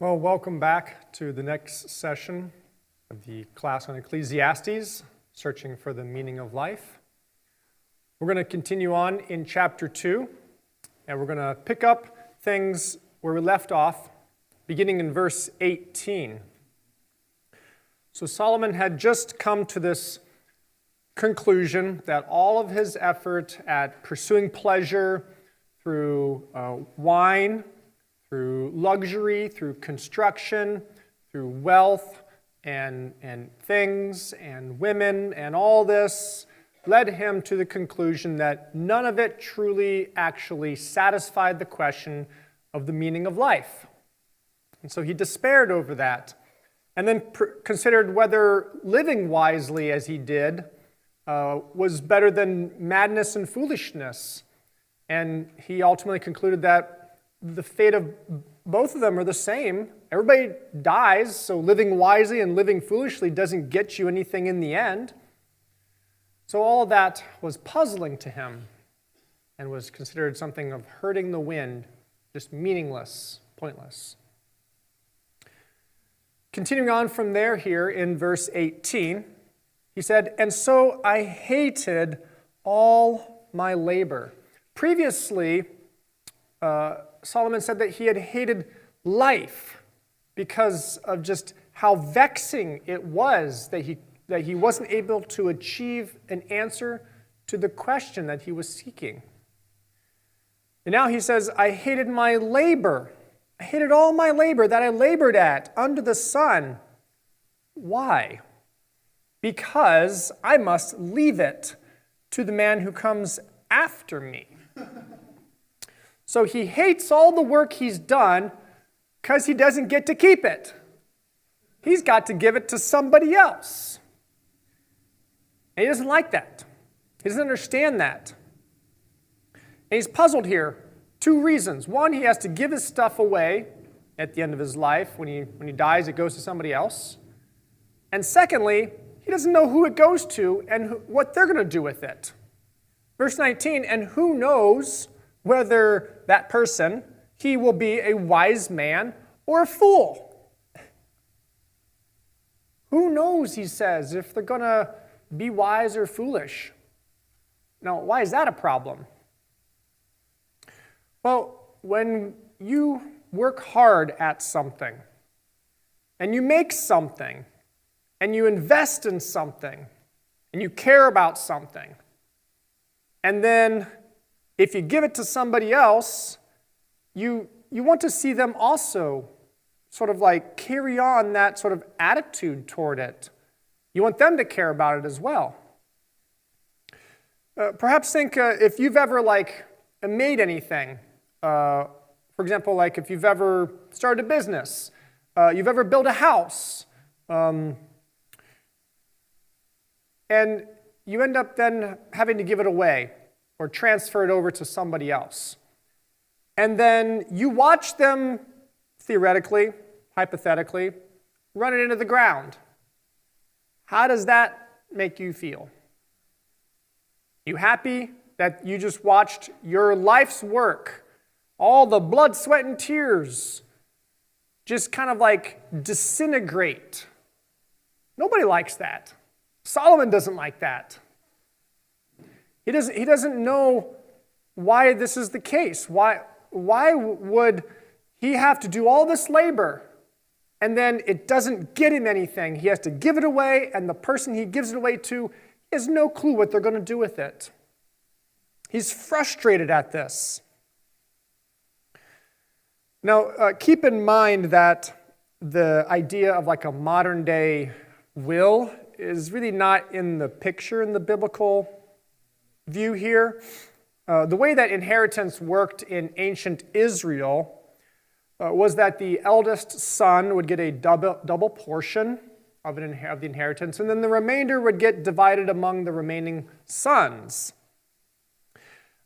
Well, welcome back to the next session of the class on Ecclesiastes, Searching for the Meaning of Life. We're going to continue on in chapter 2, and we're going to pick up things where we left off, beginning in verse 18. So Solomon had just come to this conclusion that all of his effort at pursuing pleasure through wine, through luxury, through construction, through wealth and things and women and all this led him to the conclusion that none of it truly actually satisfied the question of the meaning of life. And so he despaired over that and then considered whether living wisely as he did was better than madness and foolishness. And he ultimately concluded that the fate of both of them are the same. Everybody dies, so living wisely and living foolishly doesn't get you anything in the end. So all of that was puzzling to him and was considered something of hurting the wind, just meaningless, pointless. Continuing on from there here in verse 18, he said, "And so I hated all my labor." Previously, Solomon said that he had hated life because of just how vexing it was that he wasn't able to achieve an answer to the question that he was seeking. And now he says, "I hated my labor. I hated all my labor that I labored at under the sun." Why? Because I must leave it to the man who comes after me. So he hates all the work he's done because he doesn't get to keep it. He's got to give it to somebody else. And he doesn't like that. He doesn't understand that. And he's puzzled here. Two reasons. One, he has to give his stuff away at the end of his life. When he dies, it goes to somebody else. And secondly, he doesn't know who it goes to and what they're going to do with it. Verse 19, "And who knows whether that person, he will be a wise man or a fool." Who knows, he says, if they're going to be wise or foolish. Now, why is that a problem? Well, when you work hard at something, and you make something, and you invest in something, and you care about something, and then if you give it to somebody else, you want to see them also sort of like carry on that sort of attitude toward it. You want them to care about it as well. Perhaps think if you've ever made anything. For example, like if you've ever started a business, you've ever built a house, and you end up then having to give it away or transfer it over to somebody else. And then you watch them, theoretically, hypothetically, run it into the ground. How does that make you feel? You happy that you just watched your life's work, all the blood, sweat, and tears, just kind of like disintegrate? Nobody likes that. Solomon doesn't like that. He doesn't know why this is the case. Why would he have to do all this labor and then it doesn't get him anything? He has to give it away, and the person he gives it away to has no clue what they're going to do with it. He's frustrated at this. Now, keep in mind that the idea of like a modern day will is really not in the picture in the biblical view here. The way that inheritance worked in ancient Israel was that the eldest son would get a double portion of the inheritance, and then the remainder would get divided among the remaining sons.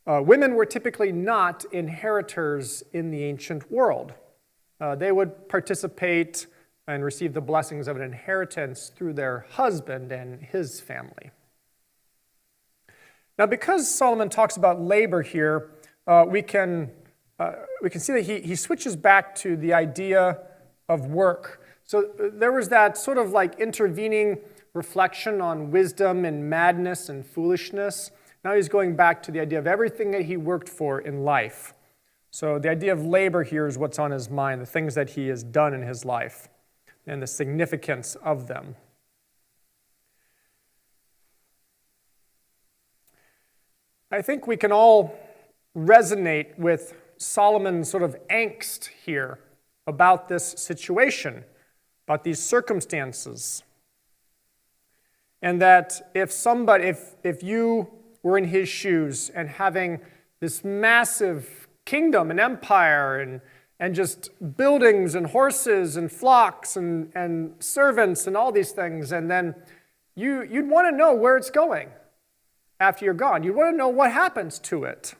Women were typically not inheritors in the ancient world. They would participate and receive the blessings of an inheritance through their husband and his family. Now, because Solomon talks about labor here, we can see that he switches back to the idea of work. So there was that sort of like intervening reflection on wisdom and madness and foolishness. Now he's going back to the idea of everything that he worked for in life. So the idea of labor here is what's on his mind, the things that he has done in his life and the significance of them. I think we can all resonate with Solomon's sort of angst here about this situation, about these circumstances. And that if you were in his shoes and having this massive kingdom and empire and just buildings and horses and flocks and servants and all these things, and then you'd want to know where it's going after you're gone. You want to know what happens to it.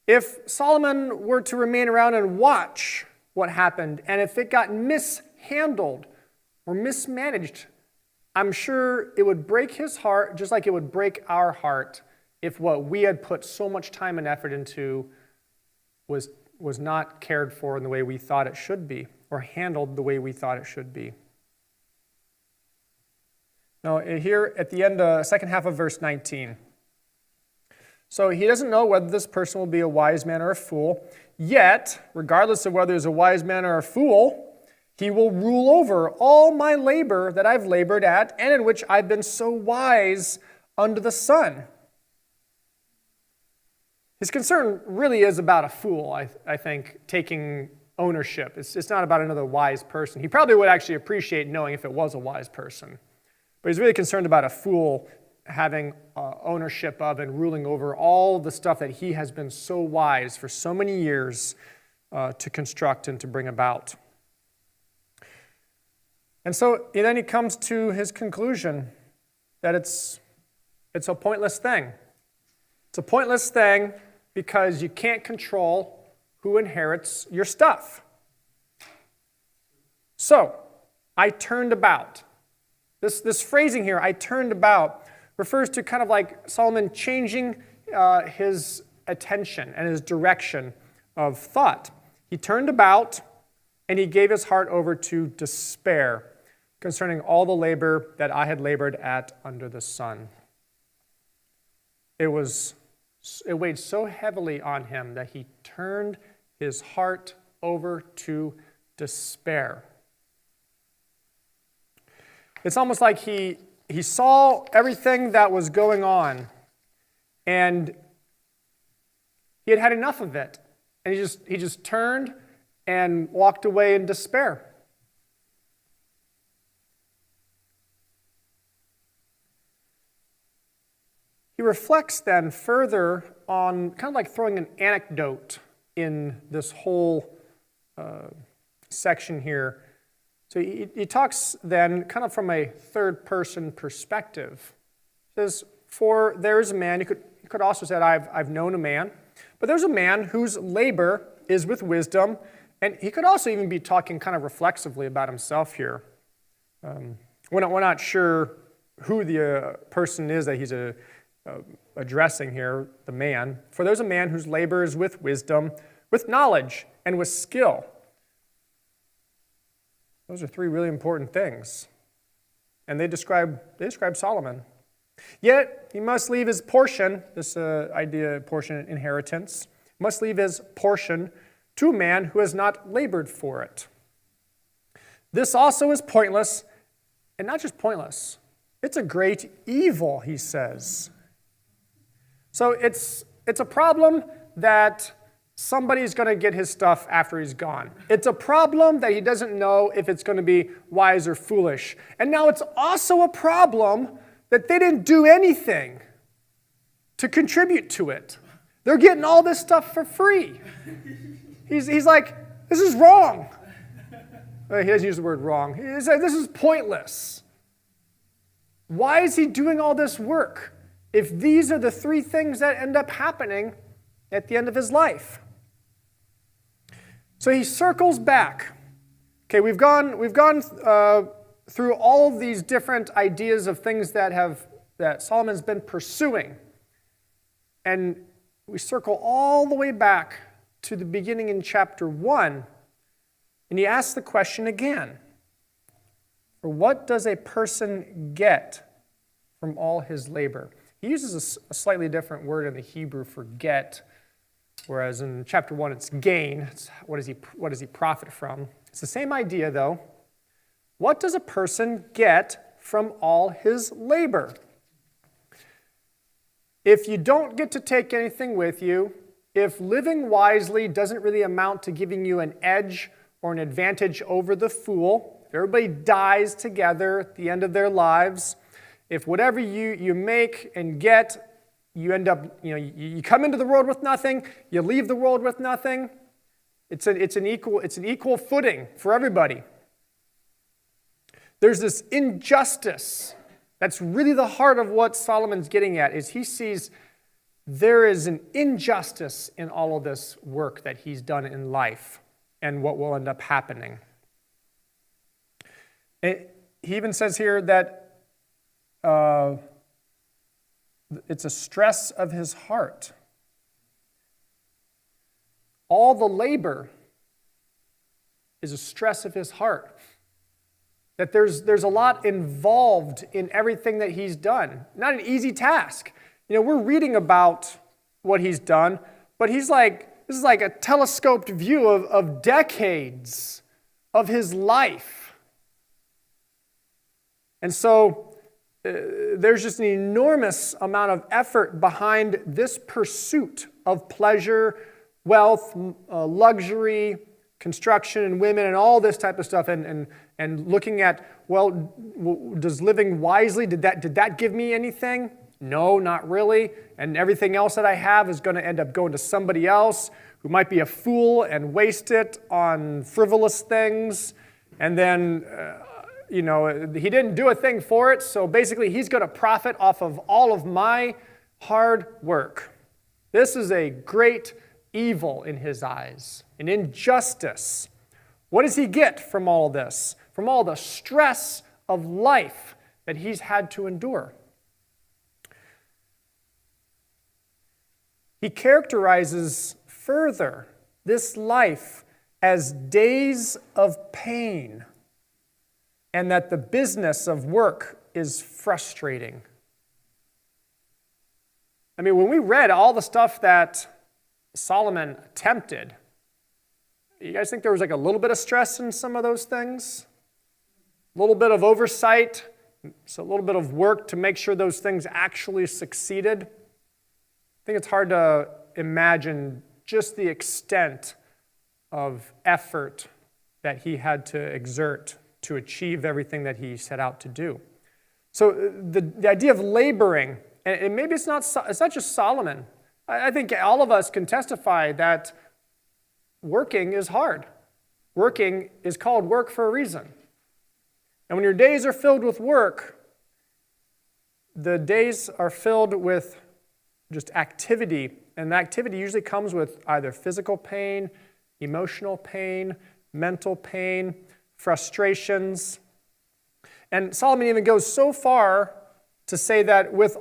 If Solomon were to remain around and watch what happened, and if it got mishandled or mismanaged, I'm sure it would break his heart just like it would break our heart if what we had put so much time and effort into was not cared for in the way we thought it should be or handled the way we thought it should be. Now, here at the end, second half of verse 19. So he doesn't know whether this person will be a wise man or a fool. Yet, regardless of whether he's a wise man or a fool, he will rule over all my labor that I've labored at and in which I've been so wise under the sun. His concern really is about a fool, I think, taking ownership. It's not about another wise person. He probably would actually appreciate knowing if it was a wise person. But he's really concerned about a fool having ownership of and ruling over all the stuff that he has been so wise for so many years to construct and to bring about. And so then he comes to his conclusion that it's a pointless thing. It's a pointless thing because you can't control who inherits your stuff. So, I turned about. This phrasing here, I turned about, refers to kind of like Solomon changing his attention and his direction of thought. He turned about and he gave his heart over to despair concerning all the labor that I had labored at under the sun. It weighed so heavily on him that he turned his heart over to despair. It's almost like he saw everything that was going on, and he had had enough of it, and he just turned and walked away in despair. He reflects then further on kind of like throwing an anecdote in this whole section here. So he talks then kind of from a third-person perspective. He says, for there is a man, he could also say, I've known a man, but there's a man whose labor is with wisdom, and he could also even be talking kind of reflexively about himself here. We're not sure who the person is that he's addressing here, the man. For there's a man whose labor is with wisdom, with knowledge, and with skill. Those are three really important things. And they describe Solomon. Yet, he must leave his portion, this idea of portion inheritance, must leave his portion to a man who has not labored for it. This also is pointless, and not just pointless, it's a great evil, he says. So it's a problem that somebody's going to get his stuff after he's gone. It's a problem that he doesn't know if it's going to be wise or foolish. And now it's also a problem that they didn't do anything to contribute to it. They're getting all this stuff for free. He's like, this is wrong. He doesn't use the word wrong. He said, this is pointless. Why is he doing all this work if these are the three things that end up happening at the end of his life? So he circles back. Okay, we've gone through all of these different ideas of things that Solomon's been pursuing, and we circle all the way back to the beginning in chapter 1, And he asks the question again. For what does a person get from all his labor? He uses a slightly different word in the Hebrew for get, whereas in chapter 1 it's gain. It's what does he profit from? It's the same idea, though. What does a person get from all his labor? If you don't get to take anything with you, if living wisely doesn't really amount to giving you an edge or an advantage over the fool, if everybody dies together at the end of their lives, if whatever you make and get, you end up, you come into the world with nothing, you leave the world with nothing, it's an equal footing for everybody. There's this injustice. That's really the heart of what Solomon's getting at, is he sees there is an injustice in all of this work that he's done in life and what will end up happening. He even says here that it's a stress of his heart. All the labor is a stress of his heart. That there's a lot involved in everything that he's done. Not an easy task. We're reading about what he's done, but this is like a telescoped view of decades of his life. And so there's just an enormous amount of effort behind this pursuit of pleasure, wealth, luxury, construction, and women, and all this type of stuff, and looking at, does living wisely, did that give me anything? No, not really. And everything else that I have is going to end up going to somebody else who might be a fool and waste it on frivolous things. And then, he didn't do a thing for it, so basically he's going to profit off of all of my hard work. This is a great evil in his eyes, an injustice. What does he get from all this? From all the stress of life that he's had to endure? He characterizes further this life as days of pain, and that the business of work is frustrating. I mean, when we read all the stuff that Solomon attempted, you guys think there was like a little bit of stress in some of those things? A little bit of oversight, so a little bit of work to make sure those things actually succeeded. I think it's hard to imagine just the extent of effort that he had to exert to achieve everything that he set out to do. So the idea of laboring, and maybe it's not just Solomon. I think all of us can testify that working is hard. Working is called work for a reason. And when your days are filled with work, the days are filled with just activity, and the activity usually comes with either physical pain, emotional pain, mental pain, frustrations. And Solomon even goes so far to say that with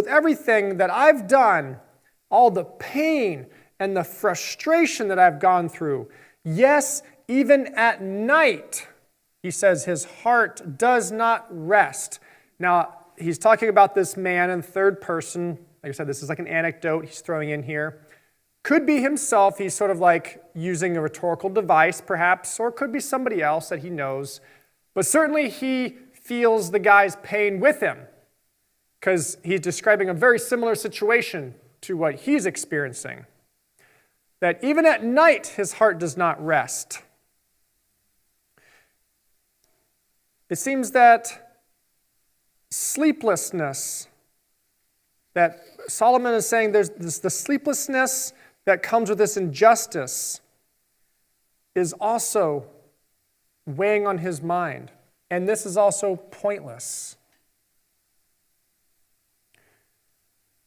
everything that I've done, all the pain and the frustration that I've gone through, yes, even at night, he says his heart does not rest. Now, he's talking about this man in third person. Like I said, this is like an anecdote he's throwing in here. Could be himself. He's sort of like using a rhetorical device, perhaps, or it could be somebody else that he knows. But certainly he feels the guy's pain with him, because he's describing a very similar situation to what he's experiencing. That even at night, his heart does not rest. It seems that sleeplessness, that Solomon is saying there's the sleeplessness that comes with this injustice is also weighing on his mind. And this is also pointless.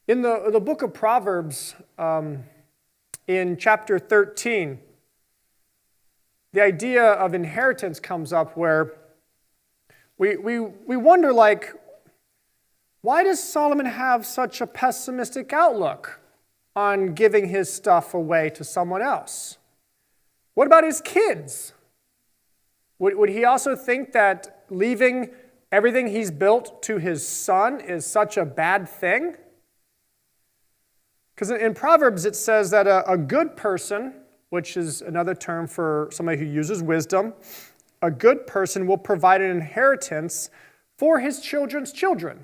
In the book of Proverbs, in chapter 13, the idea of inheritance comes up where we wonder, like, why does Solomon have such a pessimistic outlook on giving his stuff away to someone else? What about his kids? Would he also think that leaving everything he's built to his son is such a bad thing? Because in Proverbs it says that a good person, which is another term for somebody who uses wisdom, a good person will provide an inheritance for his children's children.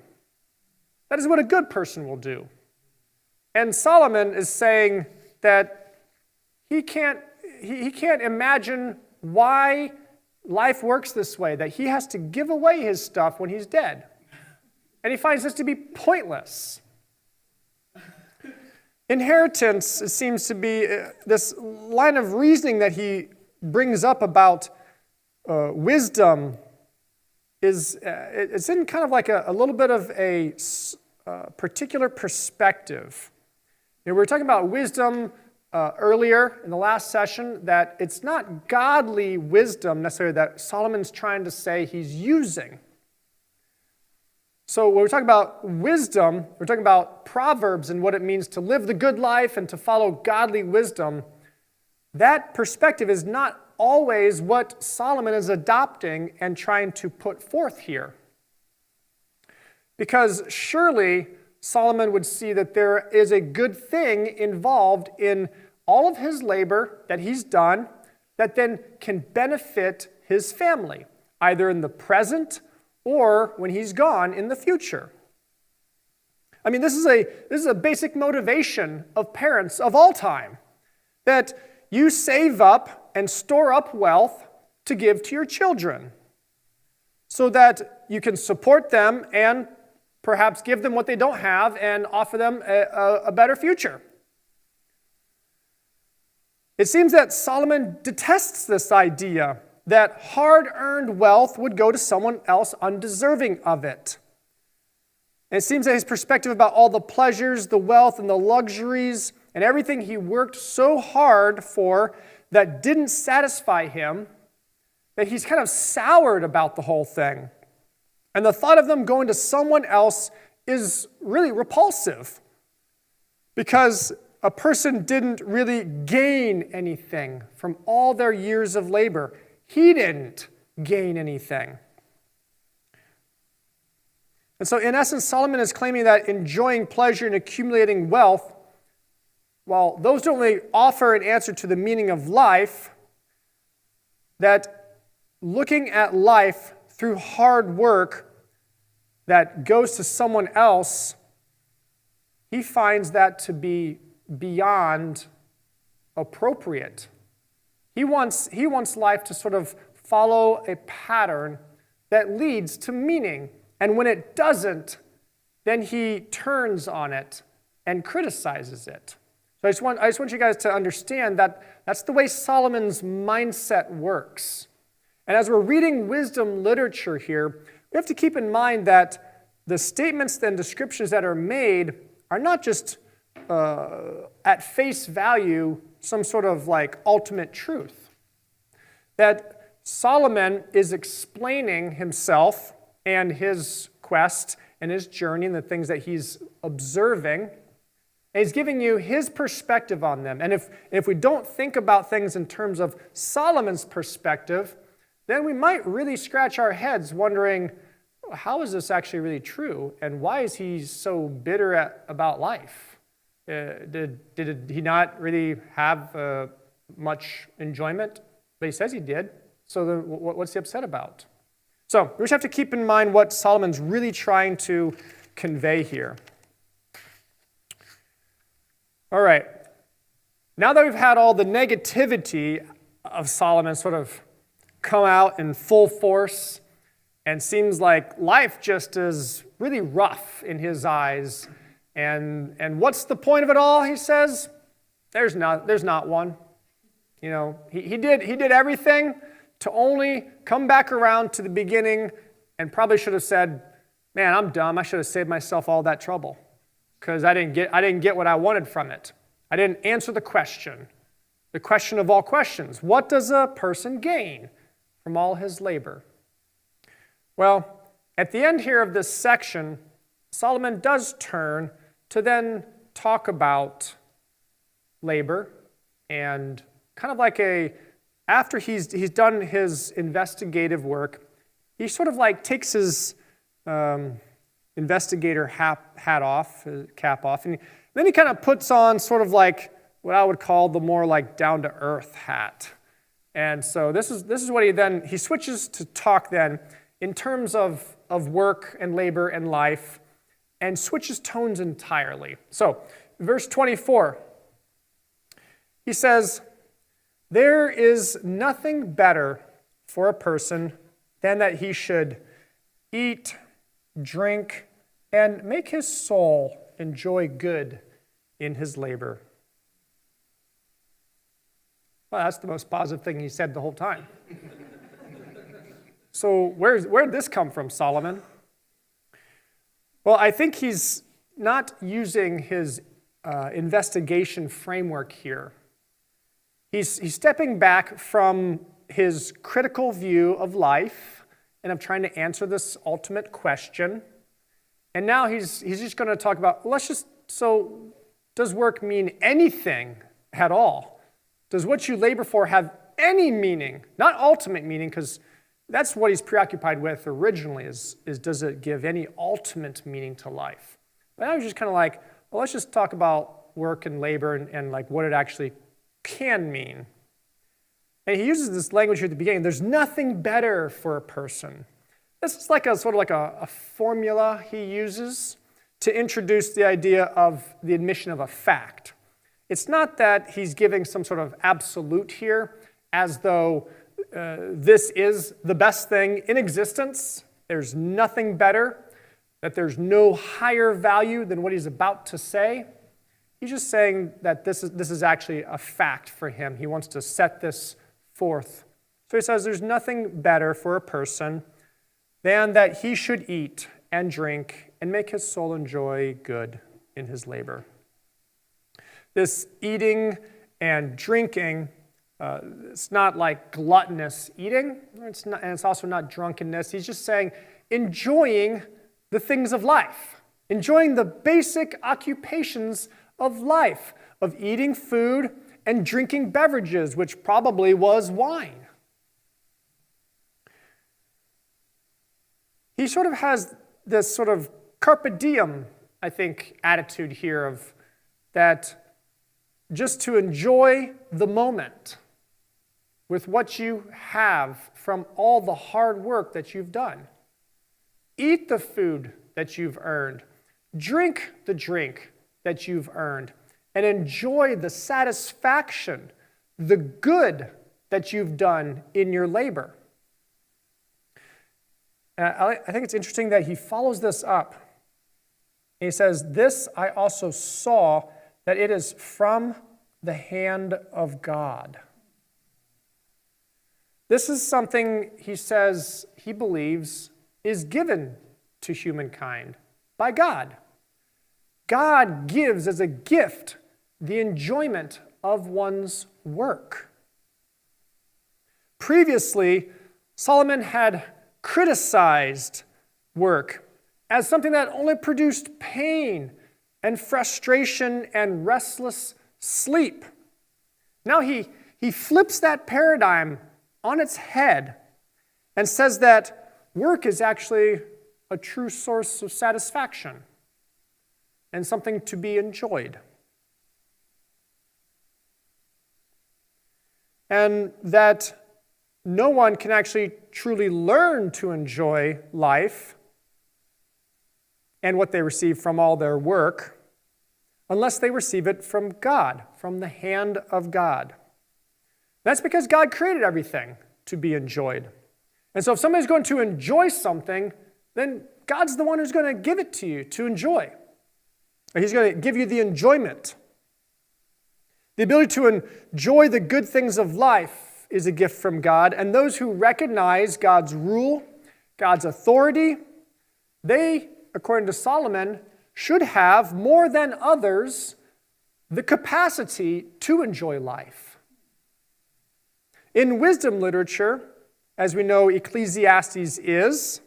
That is what a good person will do. And Solomon is saying that he can't imagine why life works this way, that he has to give away his stuff when he's dead. And he finds this to be pointless. Inheritance, it seems to be this line of reasoning that he brings up about wisdom it's in kind of like a little bit of a particular perspective. We were talking about wisdom earlier in the last session, that it's not godly wisdom necessarily that Solomon's trying to say he's using. So when we're talking about wisdom, we're talking about Proverbs and what it means to live the good life and to follow godly wisdom. That perspective is not always what Solomon is adopting and trying to put forth here. Because surely Solomon would see that there is a good thing involved in all of his labor that he's done that then can benefit his family, either in the present or when he's gone in the future. I mean, this is a basic motivation of parents of all time, that you save up and store up wealth to give to your children so that you can support them and perhaps give them what they don't have and offer them a better future. It seems that Solomon detests this idea that hard-earned wealth would go to someone else undeserving of it. And it seems that his perspective about all the pleasures, the wealth, and the luxuries, and everything he worked so hard for that didn't satisfy him, that he's kind of soured about the whole thing. And the thought of them going to someone else is really repulsive, because a person didn't really gain anything from all their years of labor. He didn't gain anything. And so in essence, Solomon is claiming that enjoying pleasure and accumulating wealth, while those don't really offer an answer to the meaning of life, that looking at life through hard work that goes to someone else, he finds that to be beyond appropriate. He wants life to sort of follow a pattern that leads to meaning. And when it doesn't, then he turns on it and criticizes it. So I just want you guys to understand that that's the way Solomon's mindset works. And as we're reading wisdom literature here, we have to keep in mind that the statements and descriptions that are made are not just at face value some sort of like ultimate truth. That Solomon is explaining himself and his quest and his journey and the things that he's observing. And he's giving you his perspective on them. And if we don't think about things in terms of Solomon's perspective, then we might really scratch our heads wondering, how is this actually really true? And why is he so bitter about life? Did he not really have much enjoyment? But he says he did. So then what's he upset about? So we just have to keep in mind what Solomon's really trying to convey here. All right. Now that we've had all the negativity of Solomon sort of come out in full force, and seems like life just is really rough in his eyes. And what's the point of it all, he says? There's not one. You know, he did everything to only come back around to the beginning, and probably should have said, man, I'm dumb. I should have saved myself all that trouble because I didn't get what I wanted from it. I didn't answer the question of all questions. What does a person gain from all his labor? Well, at the end here of this section, Solomon does turn to then talk about labor and kind of like a after he's done his investigative work, he sort of like takes his investigator cap off, and then he kind of puts on sort of like what I would call the more like down-to-earth hat. And so this is what he switches to talk then in terms of work and labor and life, and switches tones entirely. So verse 24, he says, "There is nothing better for a person than that he should eat, drink, and make his soul enjoy good in his labor." Well, that's the most positive thing he said the whole time. So where'd this come from, Solomon? Well, I think he's not using his investigation framework here. He's stepping back from his critical view of life and of trying to answer this ultimate question. And now he's just going to talk about, so does work mean anything at all? Does what you labor for have any meaning? Not ultimate meaning, because that's what he's preoccupied with originally, is does it give any ultimate meaning to life? But I was just kind of like, well, let's just talk about work and labor and like what it actually can mean. And he uses this language here at the beginning. There's nothing better for a person. This is like a formula he uses to introduce the idea of the admission of a fact. It's not that he's giving some sort of absolute here, as though this is the best thing in existence. There's nothing better, that there's no higher value than what he's about to say. He's just saying that this is actually a fact for him. He wants to set this forth. So he says there's nothing better for a person than that he should eat and drink and make his soul enjoy good in his labor. This eating and drinking, it's not like gluttonous eating, and it's also not drunkenness. He's just saying enjoying the things of life, enjoying the basic occupations of life, of eating food and drinking beverages, which probably was wine. He sort of has this sort of carpe diem, I think, attitude here of that just to enjoy the moment with what you have from all the hard work that you've done. Eat the food that you've earned. Drink the drink that you've earned. And enjoy the satisfaction, the good that you've done in your labor. I think it's interesting that he follows this up. He says, "This I also saw, that it is from the hand of God." This is something he says he believes is given to humankind by God. God gives as a gift the enjoyment of one's work. Previously, Solomon had criticized work as something that only produced pain and frustration and restless sleep. Now he flips that paradigm on its head and says that work is actually a true source of satisfaction and something to be enjoyed. And that no one can actually truly learn to enjoy life and what they receive from all their work unless they receive it from God, from the hand of God. That's because God created everything to be enjoyed. And so if somebody's going to enjoy something, then God's the one who's going to give it to you to enjoy. He's going to give you the enjoyment. The ability to enjoy the good things of life is a gift from God, and those who recognize God's rule, God's authority, they, according to Solomon, should have, more than others, the capacity to enjoy life. In wisdom literature, as we know Ecclesiastes is,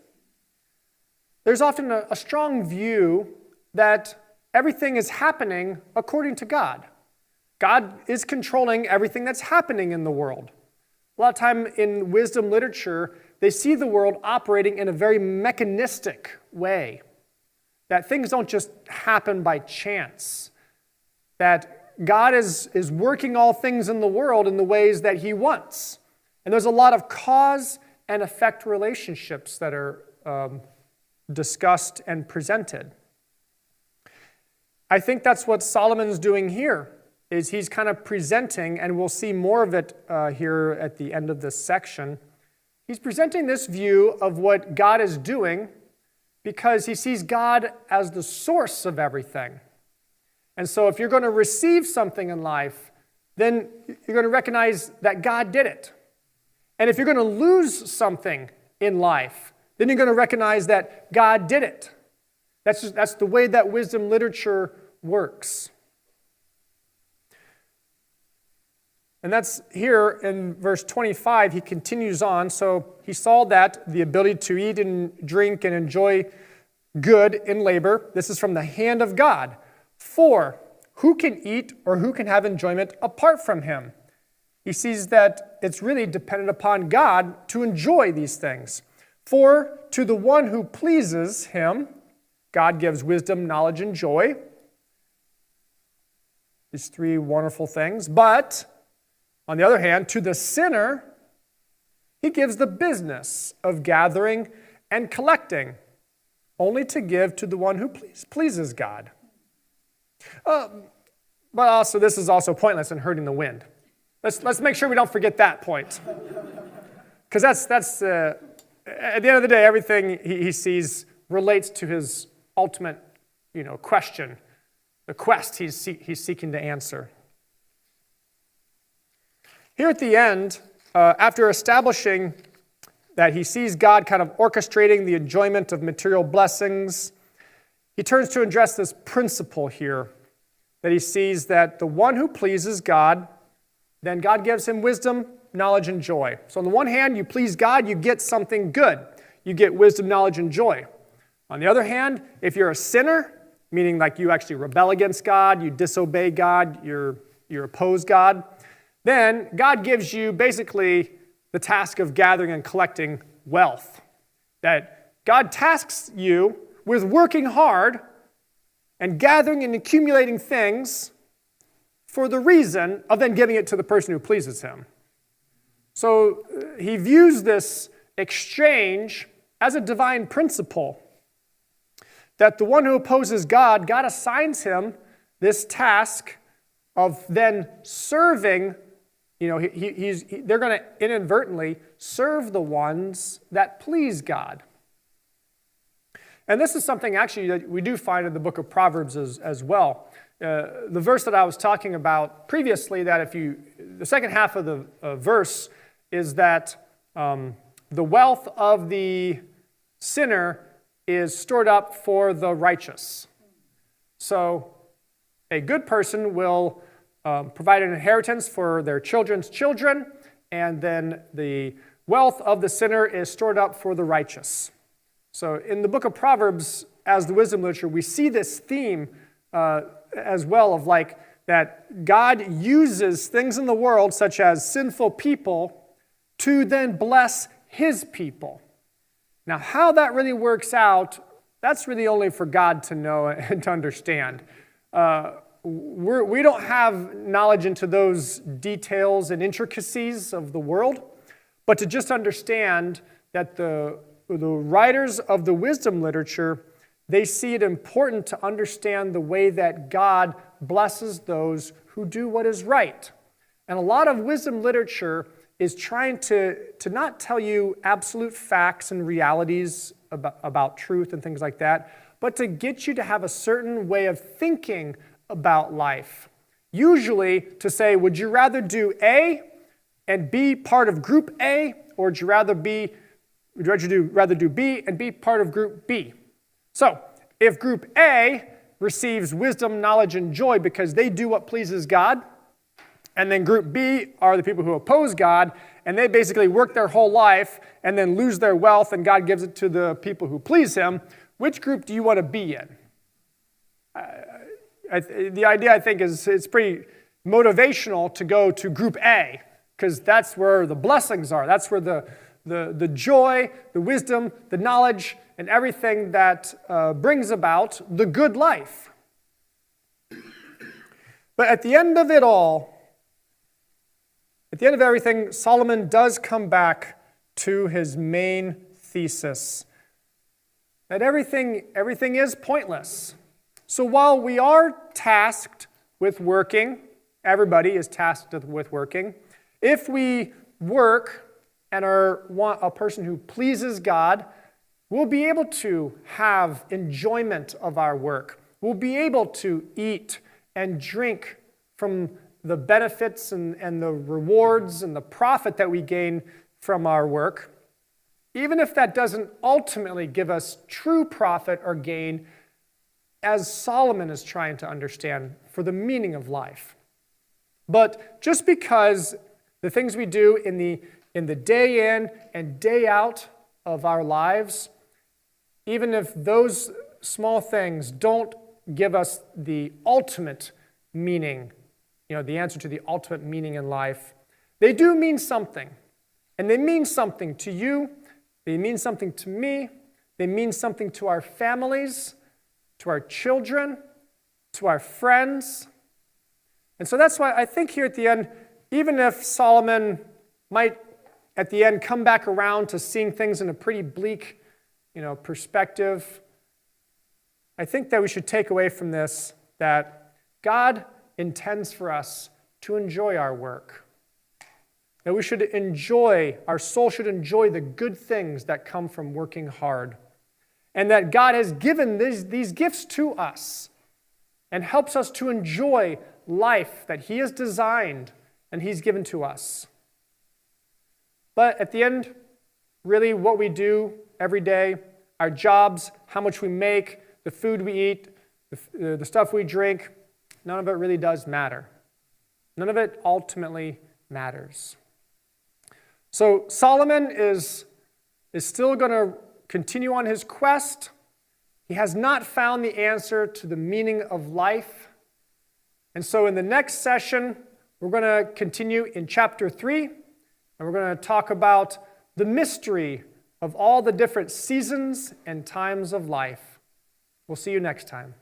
there's often a strong view that everything is happening according to God. God is controlling everything that's happening in the world. A lot of time in wisdom literature, they see the world operating in a very mechanistic way, that things don't just happen by chance, that God is working all things in the world in the ways that he wants. And there's a lot of cause and effect relationships that are discussed and presented. I think that's what Solomon's doing here, is he's kind of presenting, and we'll see more of it here at the end of this section. He's presenting this view of what God is doing because he sees God as the source of everything. And so if you're going to receive something in life, then you're going to recognize that God did it. And if you're going to lose something in life, then you're going to recognize that God did it. That's the way that wisdom literature works. And that's here in verse 25, he continues on. So he saw that the ability to eat and drink and enjoy good in labor, this is from the hand of God. For who can eat or who can have enjoyment apart from him? He sees that it's really dependent upon God to enjoy these things. For to the one who pleases him, God gives wisdom, knowledge, and joy. These three wonderful things. But on the other hand, to the sinner, he gives the business of gathering and collecting, only to give to the one who pleases God. But also, this is also pointless in herding the wind. Let's make sure we don't forget that point. Because that's at the end of the day, everything he sees relates to his ultimate question, the quest he's seeking to answer. Here at the end, after establishing that he sees God kind of orchestrating the enjoyment of material blessings, he turns to address this principle here, that he sees that the one who pleases God, then God gives him wisdom, knowledge, and joy. So on the one hand, you please God, you get something good. You get wisdom, knowledge, and joy. On the other hand, if you're a sinner, meaning like you actually rebel against God, you disobey God, you oppose God, then God gives you basically the task of gathering and collecting wealth. That God tasks you with working hard and gathering and accumulating things for the reason of then giving it to the person who pleases him. So he views this exchange as a divine principle, that the one who opposes God, God assigns him this task of then serving. They're going to inadvertently serve the ones that please God. And this is something actually that we do find in the book of Proverbs as well. The verse that I was talking about previously, that the second half of the verse is that the wealth of the sinner is stored up for the righteous. So a good person will provide an inheritance for their children's children, and then the wealth of the sinner is stored up for the righteous. So in the book of Proverbs, as the wisdom literature, we see this theme as well of like that God uses things in the world, such as sinful people, to then bless his people. Now, how that really works out, that's really only for God to know and to understand. We don't have knowledge into those details and intricacies of the world, but to just understand that the writers of the wisdom literature, they see it important to understand the way that God blesses those who do what is right. And a lot of wisdom literature is trying to not tell you absolute facts and realities about truth and things like that, but to get you to have a certain way of thinking about life. Usually to say, would you rather do A and be part of group A, or would you rather do B and be part of group B? So if group A receives wisdom, knowledge, and joy because they do what pleases God, and then group B are the people who oppose God, and they basically work their whole life and then lose their wealth, and God gives it to the people who please him, which group do you want to be in? The idea, I think, is it's pretty motivational to go to group A because that's where the blessings are. That's where the joy, the wisdom, the knowledge, and everything that brings about the good life. But at the end of it all, at the end of everything, Solomon does come back to his main thesis, that everything is pointless. So while we are tasked with working, everybody is tasked with working, if we work and are a person who pleases God, we'll be able to have enjoyment of our work. We'll be able to eat and drink from the benefits and the rewards and the profit that we gain from our work, even if that doesn't ultimately give us true profit or gain, as Solomon is trying to understand for the meaning of life. But just because the things we do in the day in and day out of our lives, even if those small things don't give us the ultimate meaning, the answer to the ultimate meaning in life, they do mean something. And they mean something to you. They mean something to me. They mean something to our families, to our children, to our friends. And so that's why I think here at the end, even if Solomon might at the end come back around to seeing things in a pretty bleak, perspective, I think that we should take away from this that God intends for us to enjoy our work. That we should our soul should enjoy the good things that come from working hard. And that God has given these gifts to us and helps us to enjoy life that He has designed and He's given to us. But at the end, really what we do every day, our jobs, how much we make, the food we eat, the stuff we drink, none of it really does matter. None of it ultimately matters. So Solomon is still going to continue on his quest. He has not found the answer to the meaning of life. And so in the next session, we're going to continue in chapter 3, and we're going to talk about the mystery of all the different seasons and times of life. We'll see you next time.